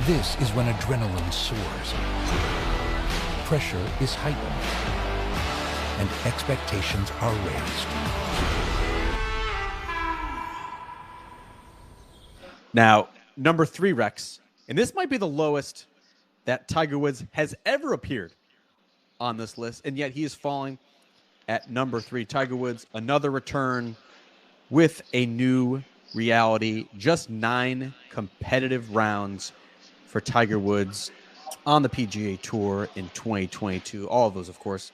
This is when adrenaline soars, pressure is heightened, and expectations are raised. Now, number 3, Rex, and this might be the lowest that Tiger Woods has ever appeared on this list, and yet he is falling at number 3. Tiger Woods, another return with a new reality. Just 9 competitive rounds for Tiger Woods on the PGA Tour in 2022. All of those, of course,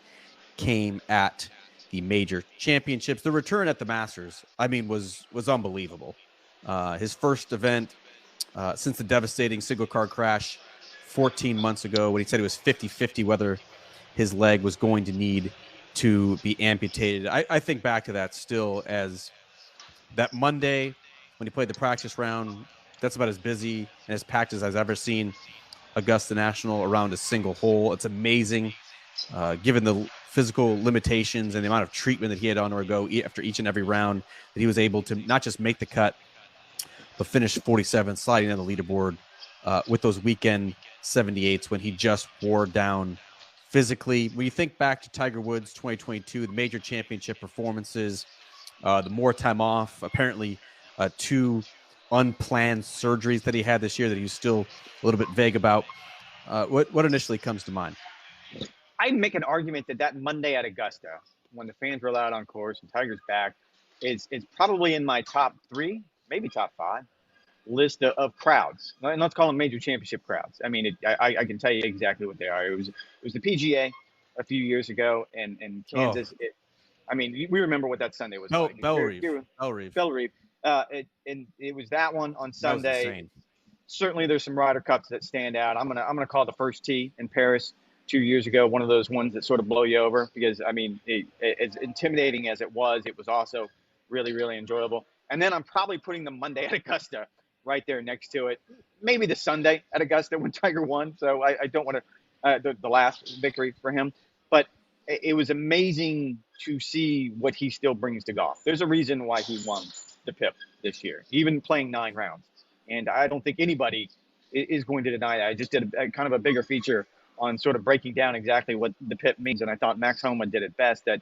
came at the major championships. The return at the Masters, I mean, was unbelievable. His first event since the devastating single-car crash 14 months ago, when he said it was 50-50 whether his leg was going to need to be amputated. I think back to that still as that Monday when he played the practice round. That's about as busy and as packed as I've ever seen Augusta National around a single hole. It's amazing, given the physical limitations and the amount of treatment that he had to undergo after each and every round, that he was able to not just make the cut, but finish 47th, sliding down the leaderboard with those weekend 78s when he just wore down physically. When you think back to Tiger Woods 2022, the major championship performances, the more time off, apparently 2 unplanned surgeries that he had this year that he's still a little bit vague about. What initially comes to mind? I'd make an argument that Monday at Augusta, when the fans were allowed on course and Tiger's back, is probably in my top 3, maybe top 5 list of crowds. And let's call them major championship crowds. I mean, I can tell you exactly what they are. It was the PGA a few years ago, and Kansas. Oh. We remember what that Sunday was like. Bellerive. And it was that one on Sunday. Certainly, there's some Ryder Cups that stand out. I'm gonna call the first tee in Paris 2 years ago one of those ones that sort of blow you over, because as intimidating as it was also really, really enjoyable. And then I'm probably putting the Monday at Augusta right there next to it. Maybe the Sunday at Augusta when Tiger won. So I don't want to the last victory for him, but it was amazing to see what he still brings to golf. There's a reason why he won the PIP this year, even playing 9 rounds. And I don't think anybody is going to deny that. I just did a kind of a bigger feature on sort of breaking down exactly what the PIP means. And I thought Max Homa did it best. That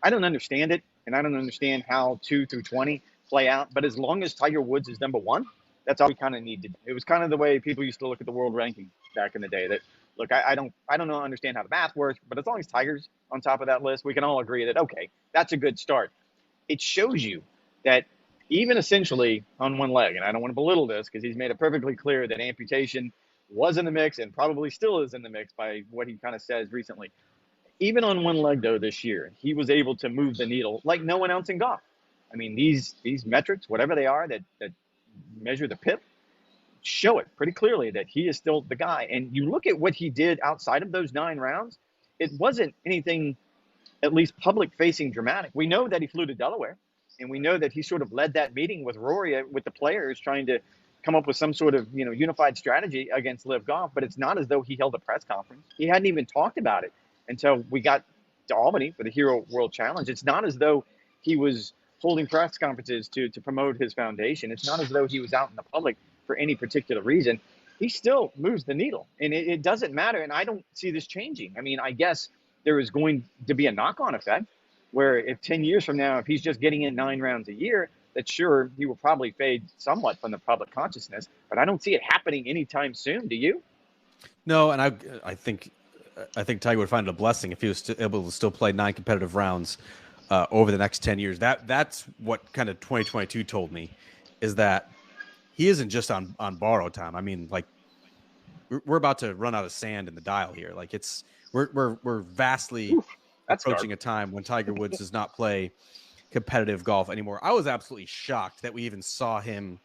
I don't understand it, and I don't understand how 2 through 20 play out. But as long as Tiger Woods is number 1, that's all we kind of need to do. It was kind of the way people used to look at the world ranking back in the day. That, look, I don't understand how the math works, but as long as Tiger's on top of that list, we can all agree that, okay, that's a good start. It shows you that even essentially on one leg, and I don't want to belittle this because he's made it perfectly clear that amputation was in the mix and probably still is in the mix by what he kind of says recently. Even on one leg, though, this year, he was able to move the needle like no one else in golf. I mean, these metrics, whatever they are that measure the PIP, show it pretty clearly that he is still the guy. And you look at what he did outside of those 9 rounds, it wasn't anything at least public-facing dramatic. We know that he flew to Delaware, and we know that he sort of led that meeting with Rory, with the players, trying to come up with some sort of unified strategy against Live Golf. But it's not as though he held a press conference. He hadn't even talked about it until we got to Albany for the Hero World Challenge. It's not as though he was holding press conferences to promote his foundation. It's not as though he was out in the public for any particular reason. He still moves the needle, and it doesn't matter. And I don't see this changing. I mean, I guess there is going to be a knock-on effect where if 10 years from now, if he's just getting in 9 rounds a year, that sure, he will probably fade somewhat from the public consciousness, but I don't see it happening anytime soon. Do you? No, and I think Tiger would find it a blessing if he was able to still play 9 competitive rounds over the next 10 years. That's what kind of 2022 told me, is that he isn't just on borrowed time. I mean, like, we're about to run out of sand in the dial here. Like, we're vastly approaching a time when Tiger Woods does not play competitive golf anymore. I was absolutely shocked that we even saw him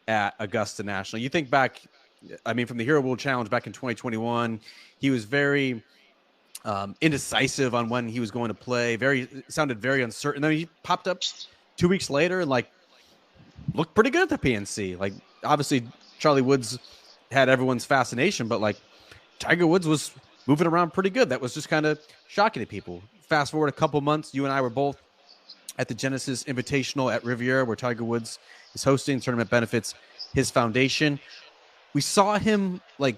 at Augusta National. You think back, I mean, from the Hero World Challenge back in 2021, he was very indecisive on when he was going to play. Sounded very uncertain. Then he popped up 2 weeks later and looked pretty good at the PNC. Like, obviously Charlie Woods had everyone's fascination, but Tiger Woods was moving around pretty good. That was just kind of shocking to people. Fast forward a couple months, you and I were both at the Genesis Invitational at Riviera, where Tiger Woods is hosting. Tournament benefits his foundation. We saw him like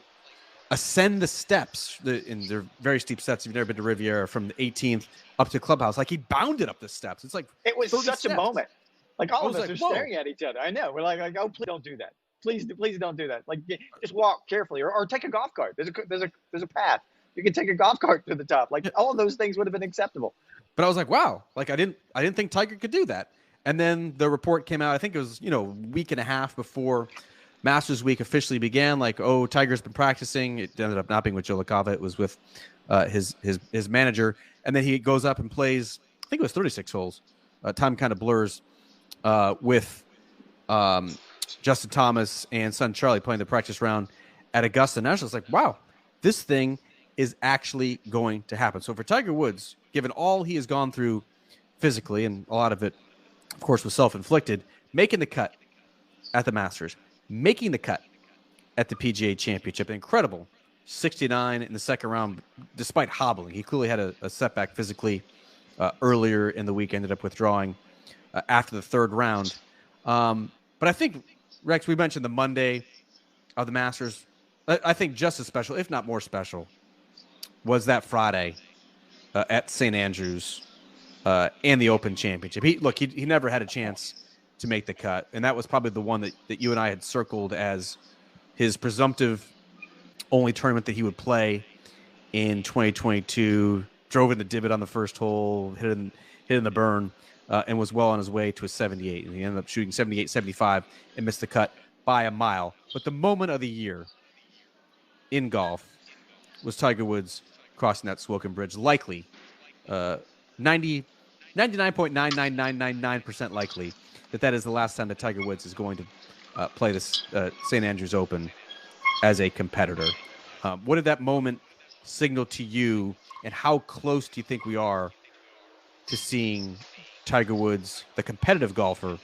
ascend the steps. And they're very steep steps. If you've never been to Riviera, from the 18th up to Clubhouse, like he bounded up the steps. It's like It was such steps. a moment. Like all of us like, are whoa. staring at each other. I know. We're like, oh, please don't do that. Please don't do that. Like, just walk carefully, or take a golf cart. There's a path. You can take a golf cart to the top. Like, all of those things would have been acceptable. But I was like, wow, like I didn't think Tiger could do that. And then the report came out, I think it was, a week and a half before Masters Week officially began, like, oh, Tiger's been practicing. It ended up not being with Joe LaCava. It was with his manager. And then he goes up and plays, I think it was 36 holes. Time kind of blurs with Justin Thomas and son Charlie playing the practice round at Augusta National. It's like, wow, this thing is actually going to happen. So for Tiger Woods, given all he has gone through physically, and a lot of it, of course, was self-inflicted, making the cut at the Masters, making the cut at the PGA Championship, incredible 69 in the second round, despite hobbling. He clearly had a setback physically earlier in the week, ended up withdrawing after the third round. But I think, Rex, we mentioned the Monday of the Masters. I think just as special, if not more special, was that Friday at St. Andrews and the Open Championship. He never had a chance to make the cut, and that was probably the one that you and I had circled as his presumptive only tournament that he would play in 2022. Drove in the divot on the first hole, hit in the burn, and was well on his way to a 78. And he ended up shooting 78, 75 and missed the cut by a mile. But the moment of the year in golf was Tiger Woods crossing that Swoken Bridge. Likely, 99.99999% likely that is the last time that Tiger Woods is going to play this St. Andrews Open as a competitor. What did that moment signal to you, and how close do you think we are to seeing Tiger Woods, the competitive golfer,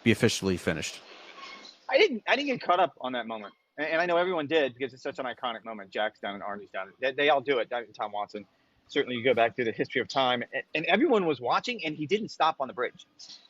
be officially finished? I didn't get caught up on that moment, and I know everyone did because it's such an iconic moment. Jack's down and Arnie's down. They all do it. Tom Watson. Certainly, you go back through the history of time, and everyone was watching, and he didn't stop on the bridge.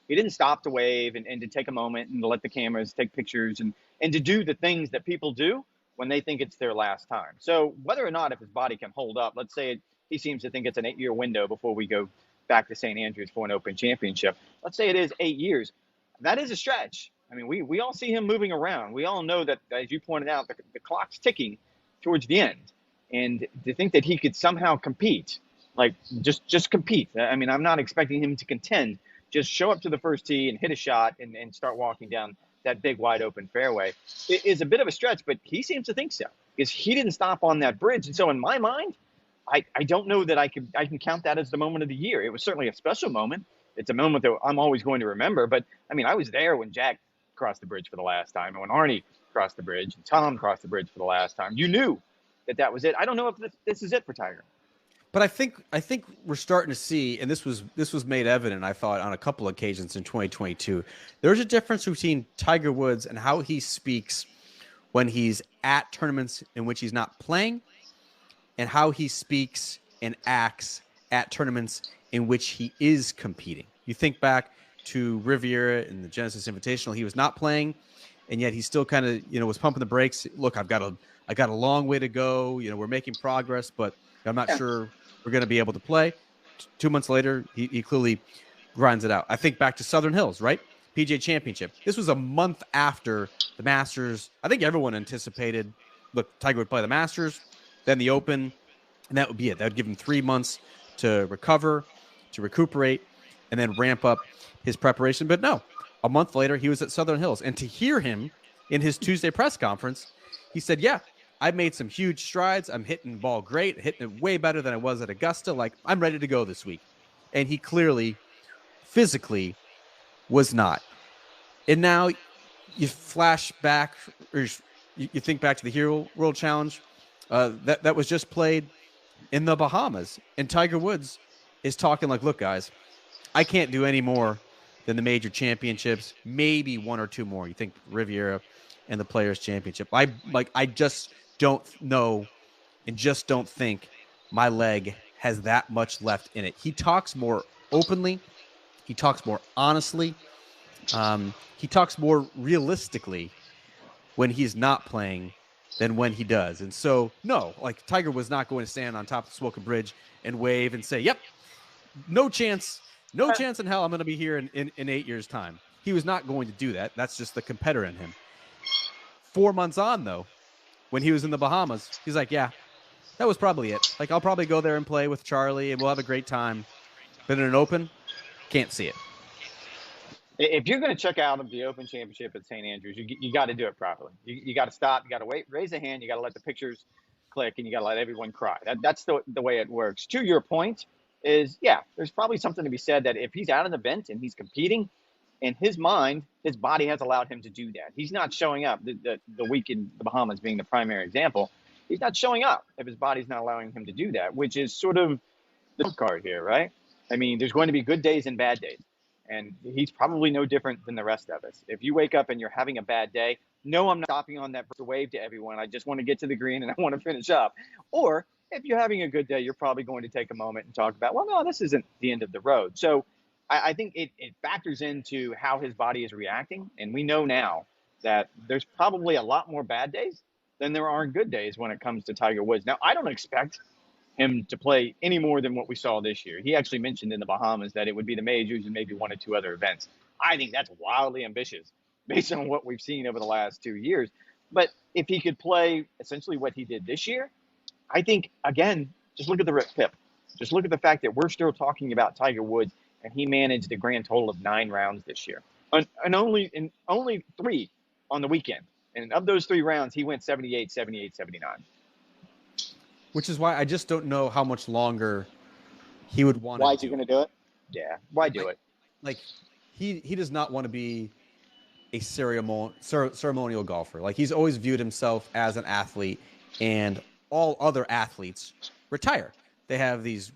He didn't stop to wave and to take a moment and to let the cameras take pictures and to do the things that people do when they think it's their last time. So whether or not if his body can hold up, let's say he seems to think it's an 8-year window before we go back to St. Andrews for an Open Championship. Let's say it is 8 years. That is a stretch. I mean, we all see him moving around. We all know that, as you pointed out, the clock's ticking towards the end. And to think that he could somehow compete, like just compete. I mean, I'm not expecting him to contend. Just show up to the first tee and hit a shot and start walking down that big wide open fairway. It is a bit of a stretch, but he seems to think so because he didn't stop on that bridge. And so in my mind, I don't know that I can count that as the moment of the year. It was certainly a special moment. It's a moment that I'm always going to remember. But I mean, I was there when Jack crossed the bridge for the last time, and when Arnie crossed the bridge, and Tom crossed the bridge for the last time. You knew that was it. I don't know if this is it for Tiger. But I think we're starting to see, and this was made evident, I thought, on a couple of occasions in 2022. There's a difference between Tiger Woods and how he speaks when he's at tournaments in which he's not playing, and how he speaks and acts at tournaments in which he is competing. You think back to Riviera in the Genesis Invitational, he was not playing, and yet he still kind of, was pumping the brakes. Look, I got a long way to go. We're making progress, but I'm not sure we're going to be able to play. 2 months later, he clearly grinds it out. I think back to Southern Hills, right? PGA Championship. This was a month after the Masters. I think everyone anticipated, look, Tiger would play the Masters, then the Open, and that would be it. That would give him 3 months to recover, to recuperate, and then ramp up his preparation. But no, a month later, he was at Southern Hills. And to hear him in his Tuesday press conference, he said, yeah, I've made some huge strides. I'm hitting the ball great, hitting it way better than I was at Augusta. Like, I'm ready to go this week. And he clearly, physically, was not. And now you flash back, or you think back to the Hero World Challenge that was just played in the Bahamas. And Tiger Woods is talking like, look, guys, I can't do any more than the major championships, maybe one or two more. You think Riviera and the Players Championship. I just don't know and just don't think my leg has that much left in it. He talks more openly. He talks more honestly. He talks more realistically when he's not playing than when he does. And so, no, like Tiger was not going to stand on top of the Smoking Bridge and wave and say, yep, no chance in hell I'm going to be here in 8 years' time. He was not going to do that. That's just the competitor in him. 4 months on, though, when he was in the Bahamas, he's like, yeah, that was probably it. Like, I'll probably go there and play with Charlie, and we'll have a great time. But in an Open, can't see it. If you're going to check out of the Open Championship at St. Andrews, you got to do it properly. You got to stop. You got to wait, raise a hand. You got to let the pictures click, and you got to let everyone cry. That's the way it works. To your point is, yeah, there's probably something to be said that if he's at an event and he's competing, in his mind, his body has allowed him to do that. He's not showing up. The week in the Bahamas being the primary example, he's not showing up if his body's not allowing him to do that, which is sort of the card here, right? I mean, there's going to be good days and bad days. And he's probably no different than the rest of us. If you wake up and you're having a bad day, no, I'm not stopping on that to wave to everyone. I just want to get to the green and I want to finish up. Or if you're having a good day, you're probably going to take a moment and talk about, well, no, this isn't the end of the road. So I think it factors into how his body is reacting. And we know now that there's probably a lot more bad days than there are good days when it comes to Tiger Woods. Now, I don't expect him to play any more than what we saw this year. He actually mentioned in the Bahamas that it would be the majors and maybe 1 or 2 other events. I think that's wildly ambitious based on what we've seen over the last 2 years. But if he could play essentially what he did this year, I think, again, just look at the PIP. Just look at the fact that we're still talking about Tiger Woods, and he managed a grand total of 9 rounds this year. And only 3 on the weekend. And of those 3 rounds, he went 78, 78, 79. Which is why I just don't know how much longer he would want to do. Why is he going to do it? Yeah, why do it? Like, he does not want to be a ceremonial golfer. Like, he's always viewed himself as an athlete, and all other athletes retire. They have these,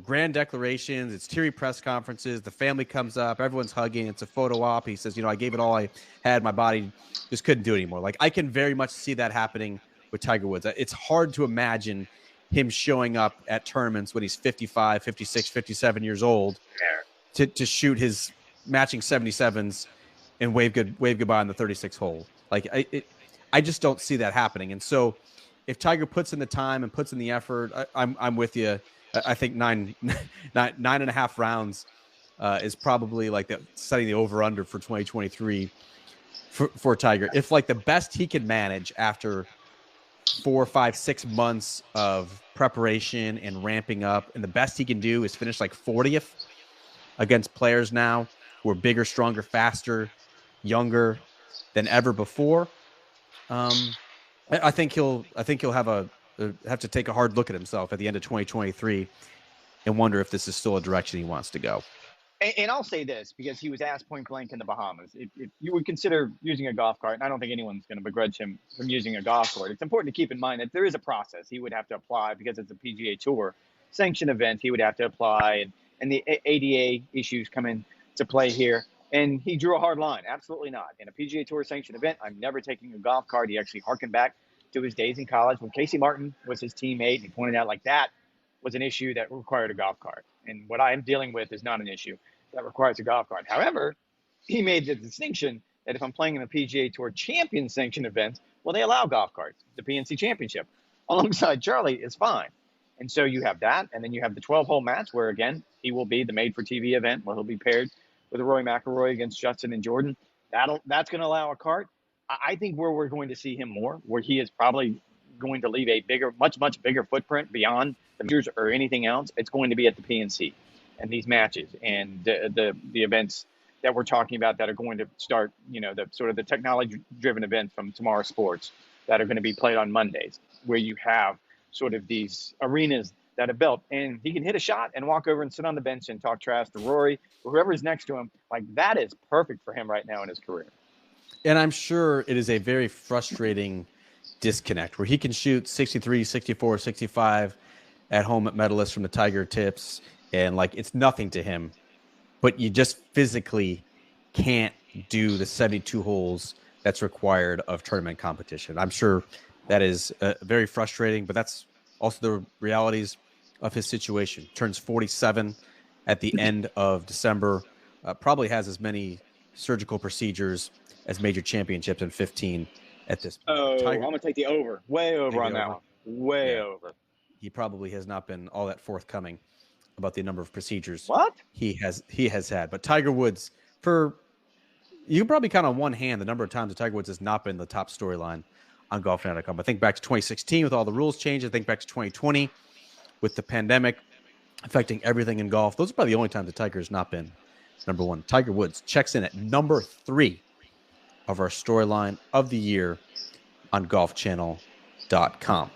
grand declarations. It's teary press conferences. The family comes up. Everyone's hugging. It's a photo op. He says, I gave it all I had. My body just couldn't do it anymore. Like, I can very much see that happening with Tiger Woods. It's hard to imagine him showing up at tournaments when he's 55, 56, 57 years old to shoot his matching 77s and wave goodbye on the 36th hole. Like, I just don't see that happening. And so if Tiger puts in the time and puts in the effort, I'm with you. I think nine and a half rounds is probably like setting the over under for 2023 for Tiger. If like the best he can manage after 4, 5, 6 months of preparation and ramping up, and the best he can do is finish like 40th against players now who are bigger, stronger, faster, younger than ever before. I think he'll have to take a hard look at himself at the end of 2023 and wonder if this is still a direction he wants to go. And I'll say this, because he was asked point blank in the Bahamas, if you would consider using a golf cart, and I don't think anyone's going to begrudge him from using a golf cart, it's important to keep in mind that there is a process he would have to apply because it's a PGA Tour sanctioned event. He would have to apply, and the ADA issues come into play here. And he drew a hard line. Absolutely not. In a PGA Tour sanctioned event, I'm never taking a golf cart. He actually harkened back to his days in college when Casey Martin was his teammate. And he pointed out like that was an issue that required a golf cart. And what I am dealing with is not an issue that requires a golf cart. However, he made the distinction that if I'm playing in a PGA Tour champion sanctioned event, well, they allow golf carts. The PNC Championship alongside Charlie is fine. And so you have that. And then you have the 12-hole match where, again, he will be the made-for-TV event where he'll be paired with Rory McIlroy against Justin and Jordan. That's going to allow a cart. I think where we're going to see him more, where he is probably going to leave a bigger, much bigger footprint beyond the majors or anything else, it's going to be at the PNC and these matches and the events that we're talking about that are going to start, the sort of the technology-driven events from Tomorrow Sports that are going to be played on Mondays, where you have sort of these arenas that have built, and he can hit a shot and walk over and sit on the bench and talk trash to Rory or whoever's next to him. Like, that is perfect for him right now in his career. And I'm sure it is a very frustrating disconnect where he can shoot 63, 64, 65 at home at Medalist from the Tiger tips, and like it's nothing to him, but you just physically can't do the 72 holes that's required of tournament competition. I'm sure that is very frustrating, but that's also the realities of his situation. Turns 47 at the end of December, probably has as many surgical procedures as major championships in 15 at this point. Oh, Tiger, I'm going to take the over. Way over Take on the that over? one. Way Yeah. over. he probably has not been all that forthcoming about the number of procedures What? he has had. But Tiger Woods, you can probably count on one hand the number of times that Tiger Woods has not been the top storyline on GolfNow.com. I think back to 2016 with all the rules changes. I think back to 2020 with the pandemic affecting everything in golf. Those are probably the only times that Tiger has not been number one. Tiger Woods checks in at number 3 of our storyline of the year on golfchannel.com.